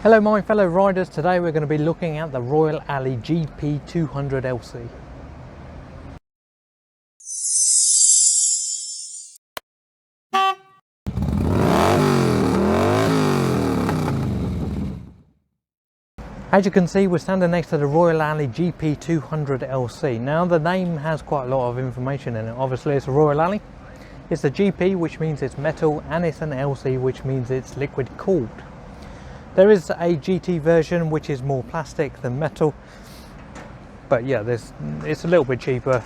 Hello my fellow riders, today we're going to be looking at the Royal Alley GP200LC. As you can see, we're standing next to the Royal Alley GP200LC. Now the name has quite a lot of information in it. Obviously it's a Royal Alley, it's a GP which means it's metal, and it's an LC which means it's liquid cooled. There is a GT version which is more plastic than metal, but yeah, it's a little bit cheaper.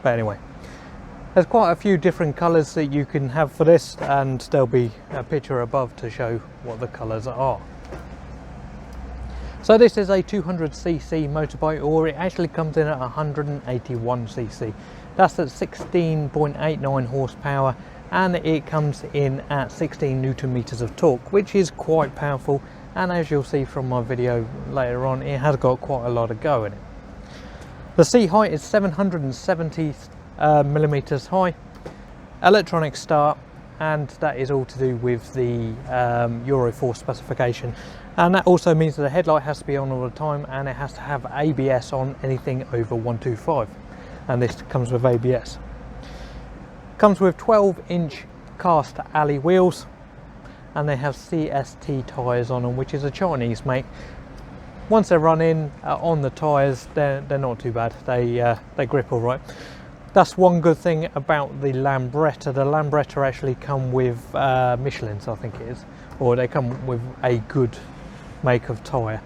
But anyway, there's quite a few different colours that you can have for this, and there'll be a picture above to show what the colours are. So this is a 200cc motorbike, or it actually comes in at 181cc. That's at 16.89 horsepower, and it comes in at 16 Newton meters of torque, which is quite powerful. And as you'll see from my video later on, it has got quite a lot of go in it. The seat height is 770 millimeters high, electronic start, and that is all to do with the Euro 4 specification. And that also means that the headlight has to be on all the time, and it has to have ABS on anything over 125, and this comes with ABS. Comes with 12-inch cast alley wheels, and they have CST tyres on them, which is a Chinese make. Once they're running on the tyres, they're not too bad. They grip all right. That's one good thing about the Lambretta. The Lambretta actually come with Michelin's, I think it is, or they come with a good make of tyre.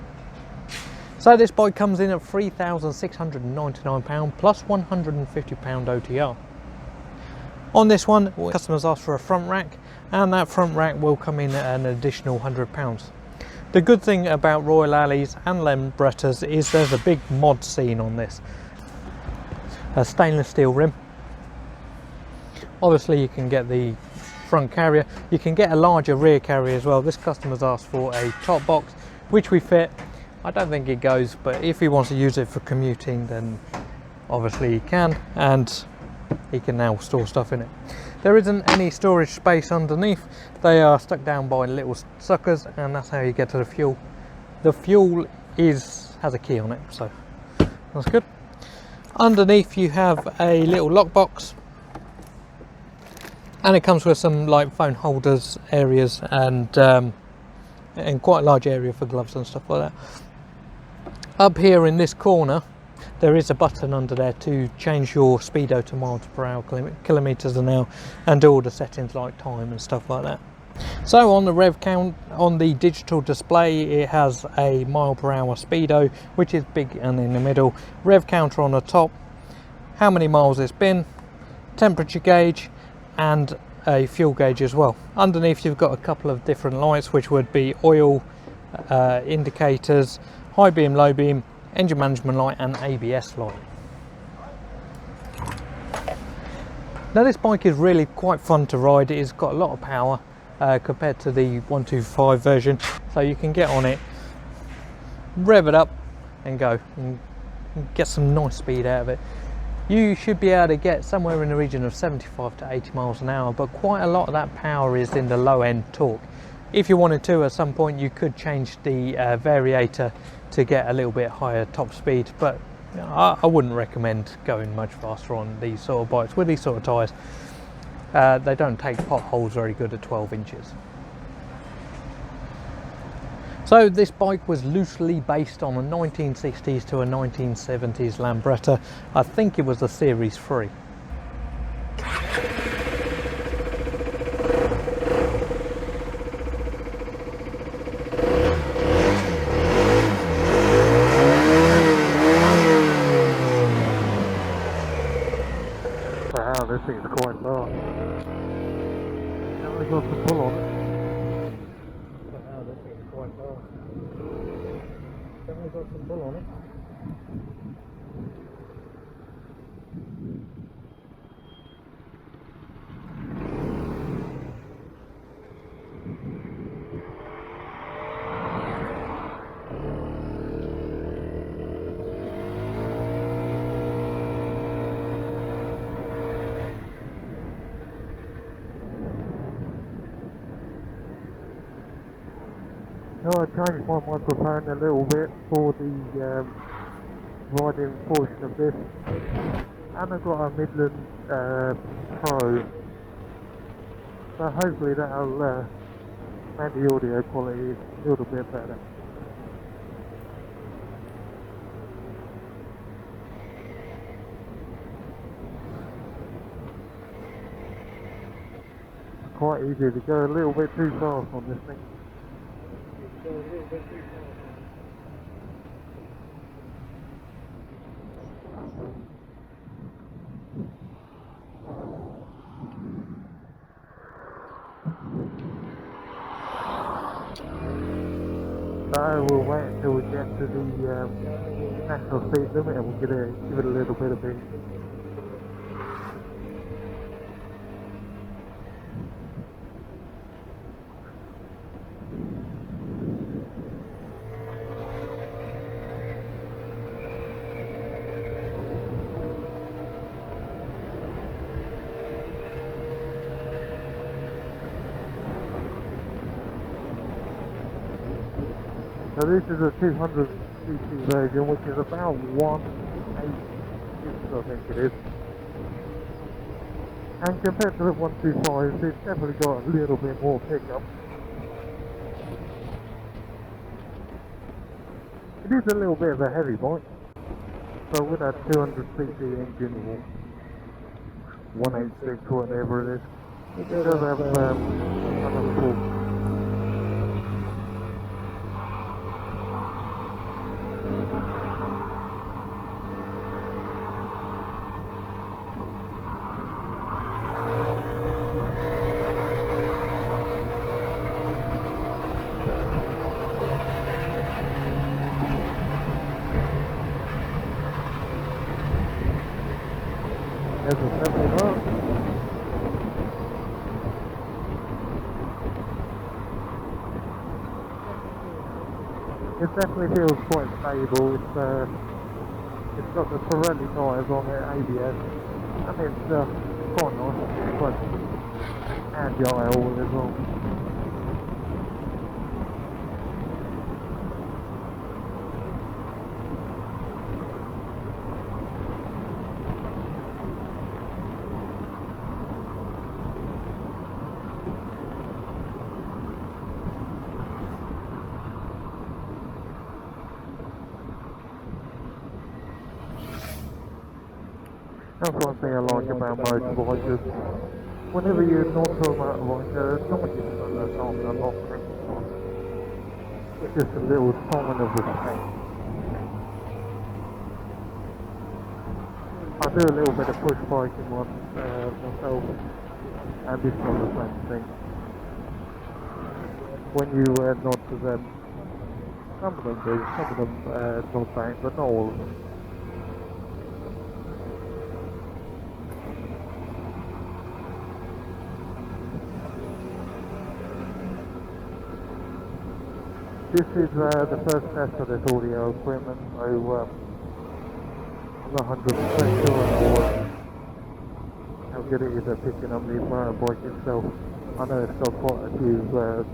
So this bike comes in at £3,699 plus £150 OTR. On this one, customers ask for a front rack, and that front rack will come in at an additional £100. The good thing about Royal Alleys and Lambrettas is there's a big mod scene on this. A stainless steel rim. Obviously you can get the front carrier, you can get a larger rear carrier as well. This customer's asked for a top box, which we fit. I don't think it goes, but if he wants to use it for commuting, then obviously he can, and he can now store stuff in it. There isn't any storage space underneath. They are stuck down by little suckers, and that's how you get to the fuel. The fuel has a key on it, so that's good. Underneath you have a little lockbox, and it comes with some like phone holders areas, and quite a large area for gloves and stuff like that. Up here in this corner there is a button under there to change your speedo to miles per hour, kilometers an hour, and do all the settings like time and stuff like that. So on the rev count on the digital display, it has a mile per hour speedo, which is big and in the middle, rev counter on the top, how many miles it's been, temperature gauge, and a fuel gauge as well. Underneath you've got a couple of different lights, which would be oil indicators, high beam, low beam, engine management light, and ABS light. Now this bike is really quite fun to ride. It's got a lot of power compared to the 125 version, so you can get on it, rev it up and go and get some nice speed out of it. You should be able to get somewhere in the region of 75 to 80 miles an hour, but quite a lot of that power is in the low end torque. If you wanted to, at some point you could change the variator to get a little bit higher top speed, but I wouldn't recommend going much faster on these sort of bikes with these sort of tyres. They don't take potholes very good at 12 inches. So this bike was loosely based on a 1960s to a 1970s Lambretta. I think it was a Series 3. Wow, this thing's quite fast. There's lots of pull on it. Wow, this thing's quite fast. Definitely got some pull on it. So I changed my microphone a little bit for the riding portion of this, and I've got a Midland Pro, so hopefully that'll make the audio quality a little bit better. It's quite easy to go a little bit too fast on this thing. Go a little bit too fast. So we'll wait until we get to the national speed limit and we'll give it a little bit of boost. So this is a 200cc version, which is about 186, I think it is. And compared to the 125, it's definitely got a little bit more pickup. It is a little bit of a heavy bike. So with that 200cc engine, or 186, whatever it is, it does have another torque. There's a 70 mark. It definitely feels quite stable. It's got the Pirelli tyres on it, ABS, and it's quite nice. It's quite agile as well. That's one thing I like about motorbikes. Whenever you're not to a motorbike, not just on a lot of it's just a little sign of respect. I do a little bit of push biking myself, and it's not the same thing. When you nod to them, some of them do, some of them nod back, but not all of them. This is the first test of this audio equipment, so I'm not 100% sure how good it is at picking up the motorbike itself. I know it's got quite a few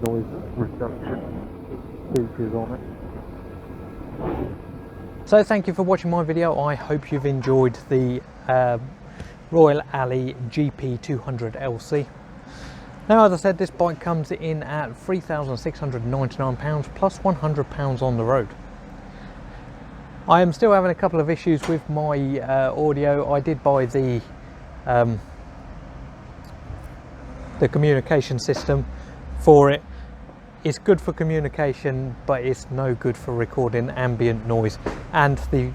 noise reduction features on it. So thank you for watching my video. I hope you've enjoyed the Royal Alley GP200 LC. Now, as I said, this bike comes in at £3,699 plus £100 on the road. I am still having a couple of issues with my audio. I did buy the communication system for it. It's good for communication, but it's no good for recording ambient noise. And the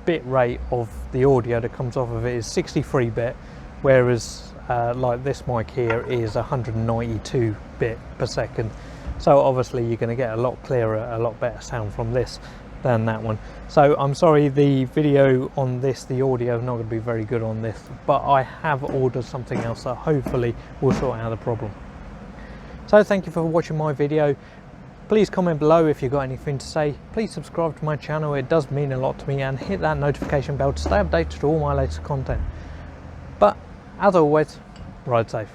bit rate of the audio that comes off of it is 63 bit, whereas like this mic here is 192 bit per second. So obviously you're going to get a lot clearer, a lot better sound from this than that one. So I'm sorry, the video on this, the audio is not going to be very good on this, but I have ordered something else that hopefully will sort out the problem. So thank you for watching my video. Please comment below if you've got anything to say. Please subscribe to my channel, it does mean a lot to me, and hit that notification bell to stay updated to all my latest content. But as always, ride safe.